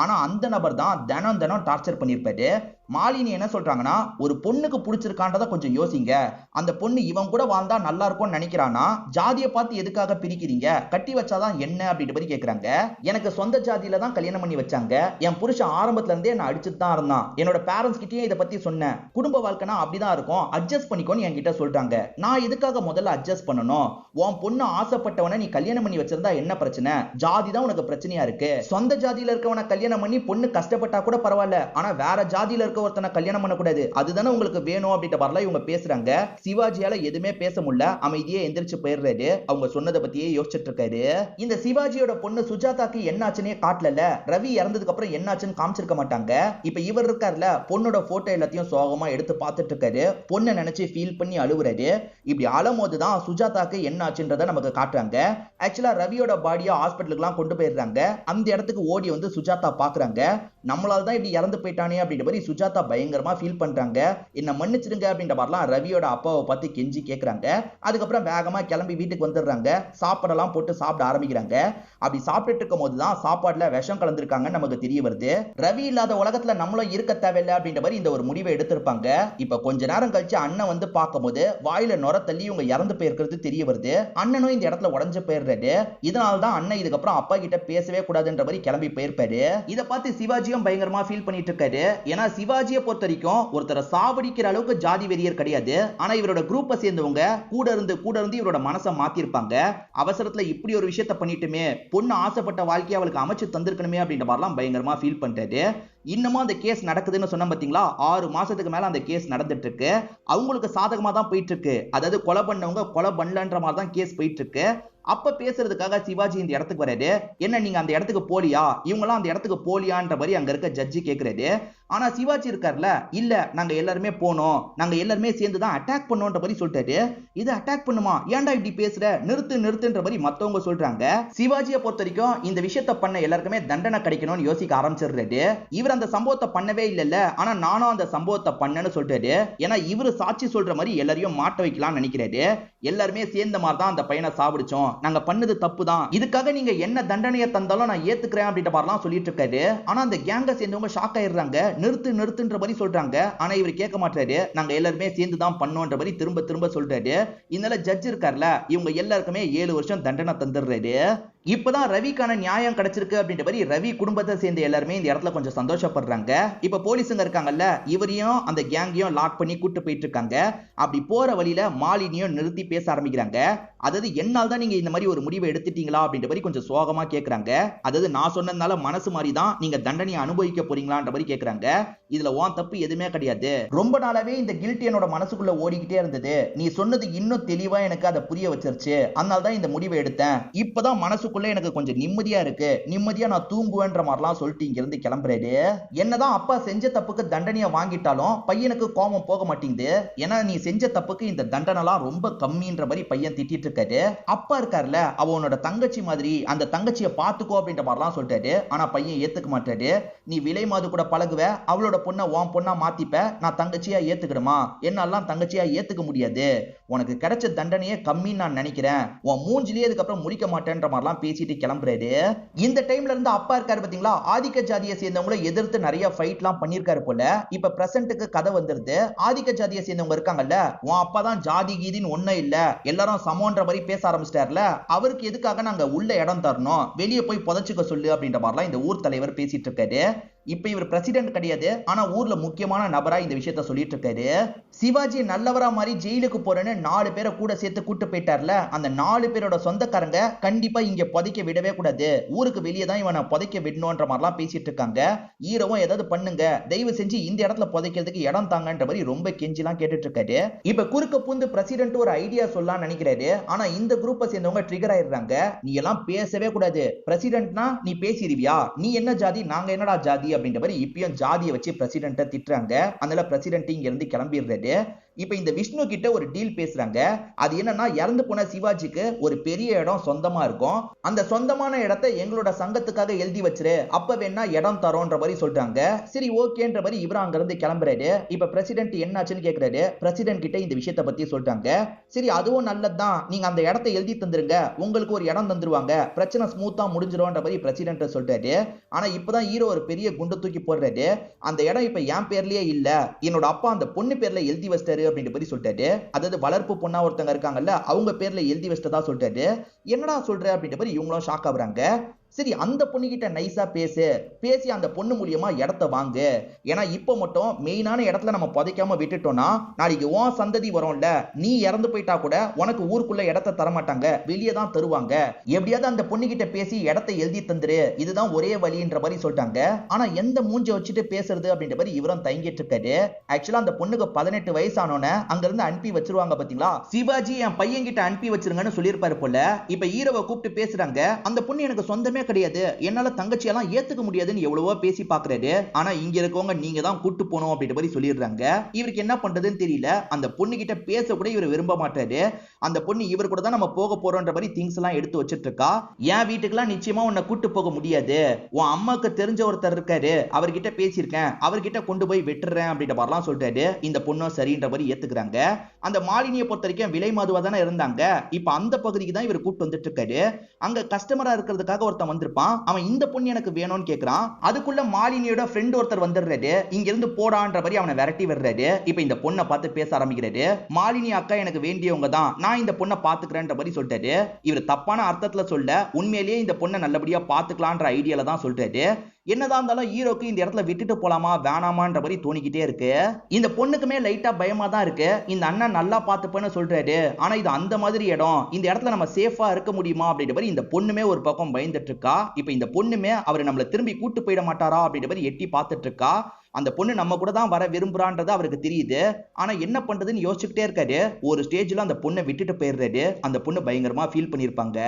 ஆனா அந்த நபர் தான் தினம் தினம் டார்ச்சர் பண்ணிருப்பாரு. மாலினி என்ன சொல்றாங்கன்னா, ஒரு பொண்ணுக்கு பிடிச்சிருக்கான்றத கொஞ்சம் யோசிங்க. அந்த பொண்ணு இவன் கூட வாழ்ந்தா நல்லா இருக்கும்னு நினைக்கிறானா, ஜாதியை பார்த்து எதுக்காக பிரிக்கிறீங்க? கட்டி வச்சாதான் என்ன அப்படின்ற மாதிரி கேக்குறாங்க. எனக்கு சொந்த ஜாதியில தான் கல்யாணம் பண்ணி வச்சாங்க. என் புருஷன் ஆரம்பத்துல இருந்தே நான் அடிச்சுட்டு தான் இருந்தான். என்னோட பேரண்ட்ஸ் கிட்டயே இதை பத்தி சொன்னேன். குடும்ப வாழ்க்கைனா அப்படிதான் இருக்கும், அட்ஜஸ்ட் பண்ணிக்கோன்னு என்கிட்ட சொல்றாங்க. நான் எதுக்காக முதல்ல அட்ஜஸ்ட் பண்ணணும்? உன் பொண்ணு ஆசைப்பட்டவனை நீ கல்யாணம் பண்ணி வச்சிருந்தா என்ன பிரச்சனை? ஜாதி தான் உனக்கு பிரச்சனையா இருக்கு. சொந்த ஜாதியில இருக்கவனை கல்யாணம் பண்ணி பொண்ணு கஷ்டப்பட்டா கூட பரவாயில்ல, ஆனா வேற ஜாதியில இருக்க ஒருத்தனை கல்யாணம் பண்ணக்கூடாது, அதுதானே உங்களுக்கு வேணும் அப்படின்ற மாதிரிலாம் இவங்க பேசுறாங்க. சிவாஜியால எதுவுமே பேச முடியல, அமைதியே எந்திரிச்சு போயிடுறாரு. அவங்க சொன்னதை பத்தியே யோசிச்சுட்டு இருக்காரு. இந்த சிவாஜியோட பொண்ணு சுஜாதாக்கு என்ன ஆச்சுன்னே காட்டல. ரவி இறந்ததுக்கு அப்புறம் என்ன ஆச்சுன்னு காமிச்சிருக்க மாட்டாங்க. இப்ப இவர் இருக்காருல, பொண்ணோட போட்டோ எல்லாத்தையும் சோகமா எடுத்து பார்த்துட்டு இருக்காரு. பொண்ணை நினைச்சு ஃபீல் பண்ணி அழுவுறாரு. இப்படி அழும்போது தான் சுஜாதாக்கு என்ன ஆச்சுன்றதை நமக்கு காட்டுறாங்க. ஆக்சுவலா ரவியோட பாடியை ஹாஸ்பிட்டலுக்குலாம் கொண்டு போயிடுறாங்க. அந்த இடத்துக்கு ஓடி வந்து சுஜாதா பாக்குறாங்க. நம்மளால தான் இப்படி இறந்து போயிட்டானே அப்படின்ற மாதிரி சுஜாதா பயங்கரமா ஃபீல் பண்றாங்க. என்ன மன்னிச்சிடுங்க அப்படின்ற மாதிரிலாம் ரவியோட அப்பாவை பார்த்து கெஞ்சி கேட்கறாங்க. அதுக்கப்புறம் வேகமா கிளம்பி வீட்டுக்கு வந்துடுறாங்க. சாப்பாடெல்லாம் போட்டு சாப்பிட ஆரம்பிக்கிறாங்க. அப்படி சாப்பிட்டு இருக்கும் போதுதான் சாப்பாடுல விஷம் கலந்துருக்காங்கன்னு நமக்கு தெரிய வருது. ரவி இல்லாத உலகத்துல நம்மளும் இருக்க தேவையில்லை அப்படின்ற மாதிரி இந்த ஒரு முடிவை எடுத்திருப்பாங்க. இப்ப கொஞ்ச நேரம் கழிச்சு அண்ணன் வந்து பார்க்கும்போது வாயில நுர தள்ளி இவங்க இறந்து போயிருக்கிறது தெரிய வருது. அண்ணனும் இந்த இடத்துல உடஞ்சு போயிடுறாரு. இதனால்தான் அண்ணன் இதுக்கப்புறம் அப்பா கிட்ட பேசவே கூடாதுன்ற மாதிரி கிளம்பி போயிருப்பாரு. இதை பார்த்து சிவாஜியும் பயங்கரமா ஃபீல் பண்ணிட்டு இருக்காரு. ஏன்னா சிவாஜியை பொறுத்த வரைக்கும் ஒருத்தரை சாவடிக்கிற அளவுக்கு ஜாதி வெறியர் கிடையாது. ஆனா இவரோட குரூப்பை சேர்ந்தவங்க கூட இருந்து இவரோட மனசை மாத்திருப்பாங்க. அவசரத்துல இப்படி ஒரு விஷயத்த பண்ணிட்டுமே, பொண்ணு ஆசைப்பட்ட வாழ்க்கையை அவளுக்கு அமைச்சு தந்திருக்கணுமே அப்படின்ற மாதிரிலாம் பயங்கரமா ஃபீல் பண்றாரு. இன்னமும் அந்த கேஸ் நடக்குதுன்னு சொன்ன பாத்தீங்களா, 6 மாசத்துக்கு மேல அந்த கேஸ் நடந்துட்டு இருக்கு. அவங்களுக்கு சாதகமா தான் போயிட்டு இருக்கு. அதாவது கொலை பண்ணவங்க கொலை பண்ணலன்ற மாதிரி தான் கேஸ் போயிட்டு இருக்கு. அப்ப பேசுறதுக்காக சிவாஜி இந்த இடத்துக்கு வராரு. என்ன நீங்க அந்த இடத்துக்கு போலியா, இவங்களாம் அந்த இடத்துக்கு போலியான்ற மாதிரி அங்க இருக்க ஜட்ஜி கேக்குறாரு. ஆனா சிவாஜி இருக்காருல, இல்ல நாங்க எல்லாருமே போனோம், நாங்க எல்லாருமே சேர்ந்து தான் அட்டாக் பண்ணோன்ற மாதிரி சொல்லிட்டாரு. இது அட்டாக் பண்ணுமா, ஏன்டா இப்படி பேசுற, நிறுத்துன்ற மாதிரி மத்தவங்க சொல்றாங்க. சிவாஜியை பொறுத்த வரைக்கும் இந்த விஷயத்த பண்ண எல்லாருக்குமே தண்டனை கிடைக்கணும்னு யோசிக்க ஆரம்பிச்சிடுறாரு. இவர் அந்த சம்பவத்தை பண்ணவே இல்லைல்ல, ஆனா நானும் அந்த சம்பவத்தை பண்ணேன்னு சொல்றாரு. ஏன்னா இவரு சாட்சி சொல்ற மாதிரி எல்லாரையும் மாட்ட வைக்கலாம்னு நினைக்கிறாரு. எல்லாருமே சேர்ந்த மாதிரி தான் அந்த பையனை சாப்பிடுச்சோம், நாங்க பண்ணது தப்பு தான், இதுக்காக நீங்க என்ன தண்டனையை தந்தாலும் நான் ஏத்துக்கிறேன் அப்படின்ற மாதிரிலாம் சொல்லிட்டு இருக்காரு. ஆனா அந்த கேங்க சேர்ந்தவங்க ஷாக் ஆயிடுறாங்க. நிறுத்துன்ற மாதிரி சொல்றாங்க. ஆனா இவர் கேட்க மாட்டாரு. நாங்க எல்லாருமே சேர்ந்து தான் பண்ணோன்ற மாதிரி திரும்ப திரும்ப சொல்றாரு. இதனால ஜட்ஜ் இருக்கார்ல, இவங்க எல்லாருக்குமே 7 வருஷம் தண்டனை தந்துடுறாரு. இப்பதான் ரவிக்கான நியாயம் கிடைச்சிருக்கு அப்படின்ற மாதிரி ரவி குடும்பத்தை சேர்ந்த எல்லாருமே இந்த இடத்துல கொஞ்சம் சந்தோஷப்படுறாங்க. இப்ப போலீஸுங்க இருக்காங்கல்ல, இவரையும் அந்த கேங்கையும் லாக் பண்ணி கூட்டு போயிட்டு இருக்காங்க. அப்படி போற வழியில மாலினியும் நிறுத்தி பேச ஆரம்பிக்கிறாங்க. அதாவது என்னால் தான் நீங்க இந்த மாதிரி ஒரு முடிவை எடுத்துட்டீங்களா அப்படின்ற மாதிரி கொஞ்சம் சோகமா கேக்குறாங்க. அதாவது நான் சொன்னதுனால மனசு மாதிரி தான் நீங்க தண்டனையை அனுபவிக்க போறீங்களான்ற மாதிரி கேக்குறாங்க. இதுல உன் தப்பு எதுவுமே கிடையாது. ரொம்ப நாளாவே இந்த கில்ட் என்னோட மனசுக்குள்ள ஓடிக்கிட்டே இருந்தது. நீ சொன்னது இன்னும் தெளிவா எனக்கு அதை புரிய வச்சிருச்சு. அதனால தான் இந்த முடிவை எடுத்தேன். இப்பதான் மனசுக்குள்ள எனக்கு கொஞ்சம் நிம்மதியா இருக்கு. நிம்மதியா நான் தூங்குவேன்ற மாதிரிலாம் சொல்லிட்டு இங்க இருந்து கிளம்புறாரு. என்னதான் அப்பா செஞ்ச தப்புக்கு தண்டனையை வாங்கிட்டாலும் பையனுக்கு கோபம் போக மாட்டேங்குது. ஏன்னா நீ செஞ்ச தப்புக்கு இந்த தண்டனைலாம் ரொம்ப கம்மின்ற மாதிரி பையன் திட்டிட்டு இருக்காரு. அப்பா இருக்காருல, அவனோட தங்கச்சி மாதிரி, அந்த தங்கச்சியை பாத்துக்கோ அப்படின்ற மாதிரிலாம் சொல்லிட்டாரு. ஆனா பையன் ஏத்துக்க மாட்டாரு. நீ விலை மாது கூட பழகுவ, அவளோட பொண்ணை உன் பொண்ணா மாத்திப்ப, நான் தங்கச்சியா ஏத்துக்கிடுமா? என்னாலாம் தங்கச்சியா ஏத்துக்க முடியாது. உனக்கு கிடைச்ச தண்டனையே கம்மின்னு நான் நினைக்கிறேன். உன் மூஞ்சிலேயே அதுக்கப்புறம் முடிக்க மாட்டேன்ற மாதிரிலாம் பேசிட்டு கிளம்புறாரு. இந்த டைம்ல இருந்து அப்பா இருக்காரு பாத்தீங்களா, ஆதிக்க ஜாதியை சேர்ந்தவங்களை எதிர்த்து நிறைய ஃபைட்லாம் பண்ணிருக்காரு போல. இப்ப பிரசன்ட்டுக்கு கதை வந்துருது. ஆதிக்க ஜாதியை சேர்ந்தவங்க இருக்காங்கல்ல, உன் அப்பா தான் ஜாதி கீதின்னு ஒண்ணே இல்ல, எல்லாரும் சமோன்ற மாதிரி பேச ஆரம்பிச்சிட்டார்ல, அவருக்கு எதுக்காக நாங்க உள்ள இடம் தரணும், வெளியே போய் புதைச்சுக்க சொல்லு அப்படின்ற மாதிரிலாம் இந்த ஊர் தலைவர் பேசிட்டு இருக்காரு. இப்ப இவர் பிரசிடென்ட் கிடையாது, ஆனா ஊர்ல முக்கியமான நபரா இந்த விஷயத்த சொல்லிட்டு இருக்காரு. சிவாஜி நல்லவரா மாதிரி ஜெயிலுக்கு போறேன்னு 4 பேரை கூட சேர்த்து கூட்டு போயிட்டார்ல, அந்த 4 பேரோட சொந்தக்காரங்க கண்டிப்பா இங்க புதைக்க விடவே கூடாது, ஊருக்கு வெளியே தான் இவனை புதைக்க விடணும்ன்ற மாதிரிலாம் பேசிட்டு இருக்காங்க. ஹீரோவும் ஏதாவது பண்ணுங்க, தயவு செஞ்சு இந்த இடத்துல புதைக்கிறதுக்கு இடம் தாங்கன்ற மாதிரி ரொம்ப கெஞ்சிலாம் கேட்டுட்டு இருக்காரு. இப்ப குறுக்க பூந்து பிரசிடென்ட் ஒரு ஐடியா சொல்லலாம் நினைக்கிறாரு. ஆனா இந்த குரூப்பை சேர்ந்தவங்க ட்ரிகர் ஆயிடுறாங்க. நீ எல்லாம் பேசவே கூடாது, பிரசிடென்ட்னா நீ பேசிடுவியா, நீ என்ன ஜாதி நாங்க என்னடா ஜாதி அப்படின்ற மாதிரி இப்பயும் ஜாதியை வச்சு பிரசிடென்ட்டை திட்டுறாங்க. அதனால பிரசிடென்ட் இங்க இருந்து கிளம்பிடுறாரு. இப்ப இந்த விஷ்ணு கிட்ட ஒரு டீல் பேசுறாங்க. அது என்னன்னா, இறந்து போன சிவாஜிக்கு ஒரு பெரிய இடம் சொந்தமா இருக்கும், அந்த சொந்தமான இடத்தை எங்களோட சங்கத்துக்காக எழுதி வச்சிரு, அப்ப வேணா இடம் தரோன்ற மாதிரி சொல்றாங்க. சரி ஓகேன்ற மாதிரி இவரு அங்க இருந்து கிளம்புறாரு. இப்ப பிரசிடென்ட் என்னாச்சுன்னு கேக்குறாரு. பிரசிடென்ட் கிட்ட இந்த விஷயத்தை பத்தி சொல்றாங்க. சரி அதுவும் நல்லதுதான், நீங்க அந்த இடத்தை எழுதி தந்துருங்க, உங்களுக்கு ஒரு இடம் தந்துருவாங்க, பிரச்சனை ஸ்மூத்தா முடிஞ்சிரும்ன்ற மாதிரி பிரசிடென்ட் சொல்றாரு. ஆனா இப்பதான் ஹீரோ ஒரு பெரிய குண்டு தூக்கி போடுறாரு. அந்த இடம் இப்ப என் பேர்லயே இல்ல, என்னோட அப்பா அந்த பொண்ணு பேர்ல எழுதி வச்சிட்டாரு அப்படின்ற மாதிரி சொல்லிட்டாரு. அதாவது வளர்ப்பு பொண்ணா ஒருத்தங்க இருக்காங்கல்ல, அவங்க பேர்ல எழுதி வச்சதா சொல்லிட்டாரு. என்னடா சொல்ற அப்படின்ற மாதிரி இவங்களும் ஷாக் ஆகுறாங்க. சரி அந்த பொண்ணு கிட்ட நைஸா பேசி அந்த பொண்ணு மூலியமா இடத்தை வாங்கு, ஏன்னா இப்ப மட்டும் மெயினான இடத்துல நம்ம புதைக்காம விட்டுட்டோம்னா நாளைக்கு உன் சந்ததி வரும்ல, நீ இறந்து போயிட்டா கூட உனக்கு ஊருக்குள்ள இடத்தை தர மாட்டாங்க, வெளியே தான் தருவாங்க, எப்படியாவது அந்த பொண்ணு கிட்ட பேசி இடத்தை எழுதி தந்துரு, இதுதான் ஒரே வழின்ற மாதிரி சொல்லிட்டாங்க. ஆனா எந்த மூஞ்ச வச்சுட்டு பேசுறது அப்படின்ற மாதிரி இவரும் தயங்கிட்டு இருக்காரு. ஆக்சுவலா அந்த பொண்ணுக்கு 18 வயசானோன்னு அங்க இருந்து அனுப்பி வச்சிருவாங்க பாத்தீங்களா, சிவாஜி என் பையன் கிட்ட அனுப்பி வச்சிருங்கன்னு சொல்லியிருப்பாரு போல. இப்ப ஹீரோவை கூப்பிட்டு பேசுறாங்க. அந்த பொண்ணு எனக்கு சொந்தமே கிடையாது, என்னால தங்கச்சியெல்லாம் ஏத்துக்க முடியாதுன்னு எவ்வளவோ பேசி பாக்குறாரு. ஆனா இங்க இருக்கவங்க நீங்க தான் கூட்டு போனோம் அப்படின்ற மாதிரி சொல்லிடுறாங்க. இவருக்கு என்ன பண்றதுன்னு தெரியல. அந்த பொண்ணு கிட்ட பேச கூட இவர் விரும்ப மாட்டாரு. அந்த பொண்ணு இவர் கூட தான் நம்ம போக போறோம்ன்ற மாதிரி திங்ஸ் எல்லாம் எடுத்து வச்சிட்டு இருக்கா. என் வீட்டுக்குலாம் நிச்சயமா உன்னை கூட்டு போக முடியாது, உன் அம்மாக்கு தெரிஞ்ச ஒருத்தர் இருக்காரு, அவர்கிட்ட பேசியிருக்கேன், அவர்கிட்ட கொண்டு போய் விட்டுறேன் அப்படின்ற மாதிரிலாம் சொல்றாரு. இந்த பொண்ணும் சரின்ற மாதிரி ஏத்துக்கிறாங்க. அந்த மாலினியை பொறுத்த வரைக்கும் விலை மதுவா தானே இருந்தாங்க. இப்ப அந்த பகுதிக்கு தான் இவர் கூட்டு வந்துட்டு இருக்காரு. அங்க கஸ்டமரா இருக்கிறதுக்காக ஒருத்தன் வந்திருப்பான். அவன் இந்த பொண்ணு எனக்கு வேணும்னு கேக்குறான். அதுக்குள்ள மாலினியோட ஃப்ரெண்ட் ஒருத்தர் வந்துடுறாரு. இங்க இருந்து போடான்ற மாதிரி அவனை விரட்டி விடுறாரு. இப்ப இந்த பொண்ணை பார்த்து பேச ஆரம்பிக்கிறாரு. மாலினி அக்கா எனக்கு வேண்டியவங்க தான், நான் இந்த பொண்ணை பாத்துக்கிறேன்ற மாதிரி சொல்லிட்டாரு. இவர் தப்பான அர்த்தத்துல சொல்ல, உண்மையிலேயே இந்த பொண்ணை நல்லபடியா பாத்துக்கலான்ற ஐடியால தான் சொல்றாரு. என்னதான் இருந்தாலும் ஹீரோக்கு இந்த இடத்துல விட்டுட்டு போலாமா வேணாமான்ற மாதிரி தோணிக்கிட்டே இருக்கு. இந்த பொண்ணுக்குமே லைட்டா பயமா தான் இருக்கு. இந்த அண்ணன் நல்லா பாத்துப்பேன்னு சொல்றாரு, ஆனா இது அந்த மாதிரி இடம், இந்த இடத்துல நம்ம சேஃபா இருக்க முடியுமா அப்படின்ற மாதிரி இந்த பொண்ணுமே ஒரு பக்கம் பயந்துட்டு இருக்கா. இப்ப இந்த பொண்ணுமே அவர் நம்மள திரும்பி கூட்டு போயிட மாட்டாரா அப்படின்ற மாதிரி எட்டி பார்த்துட்டு இருக்கா. அந்த பொண்ணு நம்ம கூட தான் வர விரும்புறான்றது அவருக்கு தெரியுது. ஆனா என்ன பண்றதுன்னு யோசிச்சுக்கிட்டே இருக்காரு. ஒரு ஸ்டேஜ்ல அந்த பொண்ணை விட்டுட்டு போயிடுறாரு. அந்த பொண்ணு பயங்கரமா ஃபீல் பண்ணிருப்பாங்க.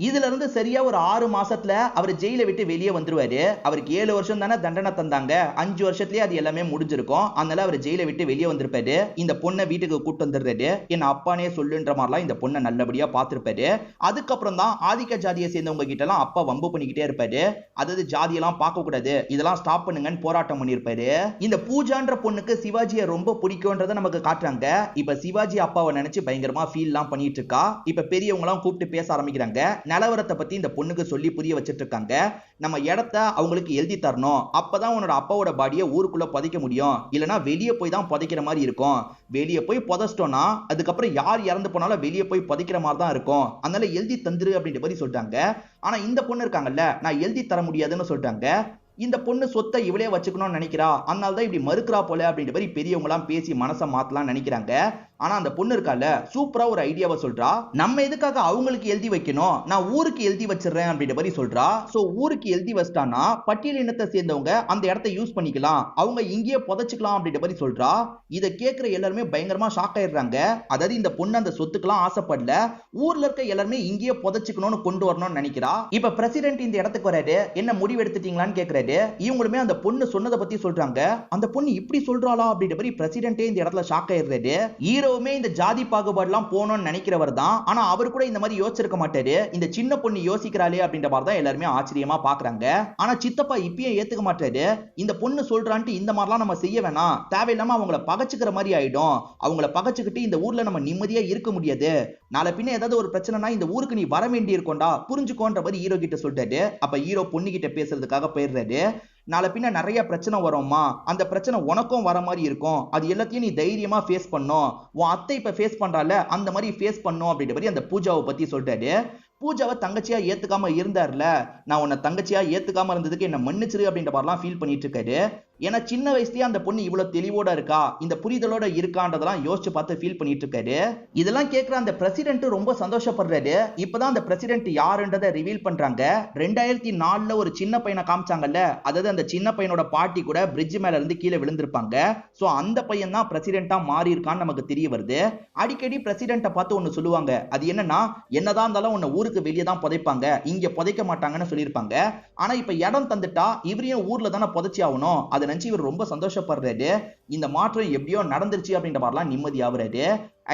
இதுல இருந்து சரியா ஒரு 6 மாசத்துல அவர் ஜெயில விட்டு வெளியே வந்துருவாரு. அவருக்கு 7 வருஷம் தானே தண்டனை தந்தாங்க, 5 வருஷத்துலயே அது எல்லாமே முடிஞ்சிருக்கும். அதனால அவர் ஜெயில விட்டு வெளியே வந்திருப்பாரு. இந்த பொண்ணை வீட்டுக்கு கூட்டு வந்துடுறாரு. என்ன அப்பானே சொல்லுன்ற மாதிரிலாம் இந்த பொண்ணை நல்லபடியா பார்த்திருப்பாரு. அதுக்கப்புறம் தான் ஆதிக்க ஜாதியை சேர்ந்தவங்க கிட்ட எல்லாம் அப்பா வம்பு பண்ணிக்கிட்டே இருப்பாரு. அதாவது ஜாதியெல்லாம் பார்க்க கூடாது, இதெல்லாம் ஸ்டாப் பண்ணுங்கன்னு போராட்டம் பண்ணிருப்பாரு. இந்த பூஜான்ற பொண்ணுக்கு சிவாஜியை ரொம்ப பிடிக்கும்ன்றத நமக்கு காட்டுறாங்க. இப்ப சிவாஜி அப்பாவை நினைச்சு பயங்கரமா ஃபீல் எல்லாம் பண்ணிட்டு இருக்கா. இப்ப பெரியவங்க எல்லாம் கூப்பிட்டு பேச ஆரம்பிக்கிறாங்க. நிலவரத்தை பத்தி இந்த பொண்ணுக்கு சொல்லி புரிய வச்சிட்டு இருக்காங்க. நம்ம இடத்தை அவங்களுக்கு எழுதி தரணும், அப்பதான் உன்னோட அப்பாவோட பாடியை ஊருக்குள்ள புதைக்க முடியும், இல்லனா வெளியே போய் தான் புதைக்கிற மாதிரி இருக்கும். வெளியே போய் புதைச்சிட்டோம்னா அதுக்கப்புறம் யார் இறந்து போனாலும் வெளியே போய் புதைக்கிற மாதிரி தான் இருக்கும், அதனால எழுதி தந்துரு அப்படின்ற மாதிரி சொல்றாங்க. ஆனா இந்த பொண்ணு இருக்காங்கல்ல, நான் எழுதி தர முடியாதுன்னு சொல்றாங்க. இந்த பொண்ணு சொத்தை இவளே வச்சுக்கணும்னு நினைக்கிறா, அதனால தான் இப்படி மறுக்கிறா போல அப்படின்ற மாதிரி பெரியவங்க எல்லாம் பேசி மனசை மாத்தலாம் நினைக்கிறாங்க. ஆனா அந்த பொண்ணு இருக்கால, சூப்பரா ஒரு ஐடியாவை சொல்றா. நம்ம எதுக்காக அவங்களுக்கு எழுதி வைக்கணும், நான் ஊருக்கு எழுதி வச்சிடறேன் அப்படின்ற மாதிரி சொல்றா. சோ ஊருக்கு எழுதி வச்சிட்டானா பட்டியல் இனத்தை சேர்ந்தவங்க அந்த இடத்தை யூஸ் பண்ணிக்கலாம், அவங்க இங்கேயே புதைச்சுக்கலாம் அப்படின்ற மாதிரி சொல்றா. இதை கேட்கிற எல்லாருமே பயங்கரமா ஷாக் ஆயிடுறாங்க. அதாவது இந்த பொண்ணு அந்த சொத்துக்கெல்லாம் ஆசைப்படல, ஊர்ல இருக்க எல்லாருமே இங்கேயே புதைச்சுக்கணும்னு கொண்டு வரணும்னு நினைக்கிறா. இப்ப பிரசிடென்ட் இந்த இடத்துக்கு வராரு. என்ன முடிவு எடுத்துட்டீங்களான்னு கேக்குறாரு. இவங்களுமே அந்த பொண்ணு சொன்னதை பத்தி சொல்றாங்க. அந்த பொண்ணு இப்படி சொல்றாளா அப்படின்ற மாதிரி பிரசிடென்ட்டே இந்த இடத்துல ஷாக் ஆயிடுறாரு. ஹீரோ ஹீரோவுமே இந்த ஜாதி பாகுபாடுலாம் போகணும்னு நினைக்கிறவர் தான். ஆனா அவர் கூட இந்த மாதிரி யோசிச்சிருக்க மாட்டாரு. இந்த சின்ன பொண்ணு யோசிக்கிறாளே அப்படின்ற மாதிரி தான் எல்லாருமே ஆச்சரியமா பாக்குறாங்க. ஆனா சித்தப்பா இப்பயும் ஏத்துக்க மாட்டாரு. இந்த பொண்ணு சொல்றான்ட்டு இந்த மாதிரிலாம் நம்ம செய்ய வேணாம், தேவையில்லாம அவங்கள பகச்சுக்கிற மாதிரி ஆயிடும். அவங்கள பகச்சுக்கிட்டு இந்த ஊர்ல நம்ம நிம்மதியா இருக்க முடியாது. நாளை பின்ன ஏதாவது ஒரு பிரச்சனைனா இந்த ஊருக்கு நீ வர வேண்டி இருக்கும்டா, புரிஞ்சுக்கோன்ற மாதிரி ஹீரோ கிட்ட சொல்லிட்டாரு. அப்ப ஹீரோ பொண்ணு கிட்ட பேசுறதுக்காக போயிடுறாரு. நாளை பின்ன நிறைய பிரச்சனை வரும்மா, அந்த பிரச்சனை உனக்கும் வர மாதிரி இருக்கும், அது எல்லாத்தையும் நீ தைரியமா ஃபேஸ் பண்ணும். உன் அத்தை இப்ப ஃபேஸ் பண்றால அந்த மாதிரி ஃபேஸ் பண்ணும் அப்படின்ற மாதிரி அந்த பூஜாவை பத்தி சொல்லிட்டாரு. பூஜாவை தங்கச்சியா ஏத்துக்காம இருந்தார்ல, நான் உன்னை தங்கச்சியா ஏத்துக்காம இருந்ததுக்கு என்ன மன்னிச்சிரு அப்படின்ற மாதிரிலாம் ஃபீல் பண்ணிட்டு இருக்காரு. ஏன்னா சின்ன வயசுலயே அந்த பொண்ணு இவ்வளவு தெளிவோட இருக்கா, இந்த புரிதலோட இருக்கான்றதெல்லாம் யோசிச்சு பார்த்து ஃபீல் பண்ணிட்டு இருக்காரு. இதெல்லாம் கேட்கிற அந்த பிரசிடென்ட் ரொம்ப சந்தோஷப்படுறாரு. இப்பதான் அந்த பிரசிடென்ட் யாருன்றதை ரிவீல் பண்றாங்க. 2004ல ஒரு சின்ன பையனை காமிச்சாங்கல்ல, அதாவது அந்த சின்ன பையனோட பாட்டி கூட பிரிட்ஜ் மேல இருந்து கீழே விழுந்திருப்பாங்க. சோ அந்த பையன் தான் பிரசிடென்ட்டா மாறி இருக்கான்னு நமக்கு தெரிய வருது. அடிக்கடி பிரசிடென்ட்டை பார்த்து ஒன்னு சொல்லுவாங்க, அது என்னன்னா என்னதான் இருந்தாலும் உன்னை ஊருக்கு வெளியே தான் புதைப்பாங்க, இங்க புதைக்க மாட்டாங்கன்னு சொல்லியிருப்பாங்க. ஆனா இப்ப இடம் தந்துட்டா இவரையும் ஊர்ல தானே புதைச்சி ஆகணும். அதை நினைச்சு இவர் ரொம்ப சந்தோஷப்படுறாரு. இந்த மாற்றம் எப்படியோ நடந்துருச்சு அப்படின்ற மாதிரிலாம் நிம்மதி ஆகுறாரு.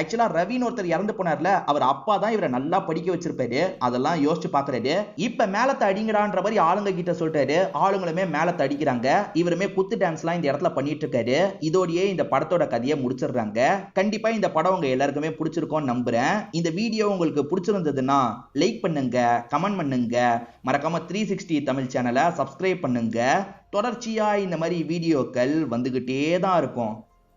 ஆக்சுவலா ரவின்னு ஒருத்தர் இறந்து போனார்ல, அவர் அப்பா தான் இவரை நல்லா படிக்க வச்சிருப்பாரு. அதெல்லாம் யோசிச்சு பாக்குறாரு. இப்ப மேலத்தை அடிங்கடான்ற மாதிரி ஆளுங்க கிட்ட சொல்லிட்டாரு. ஆளுங்களுமே மேலத்தை அடிக்கிறாங்க. இவருமே குத்து டான்ஸ் எல்லாம் இந்த இடத்துல பண்ணிட்டு இருக்காரு. இதோடயே இந்த படத்தோட கதையை முடிச்சிடுறாங்க. கண்டிப்பா இந்த படம் உங்க எல்லாருக்குமே பிடிச்சிருக்கும்னு நம்புறேன். இந்த வீடியோ உங்களுக்கு பிடிச்சிருந்ததுன்னா லைக் பண்ணுங்க, கமெண்ட் பண்ணுங்க, மறக்காம 360 தமிழ் சேனலை சப்ஸ்கிரைப் பண்ணுங்க. தொடர்ச்சியா இந்த மாதிரி வீடியோக்கள் வந்துகிட்டே தான் இருக்கும்.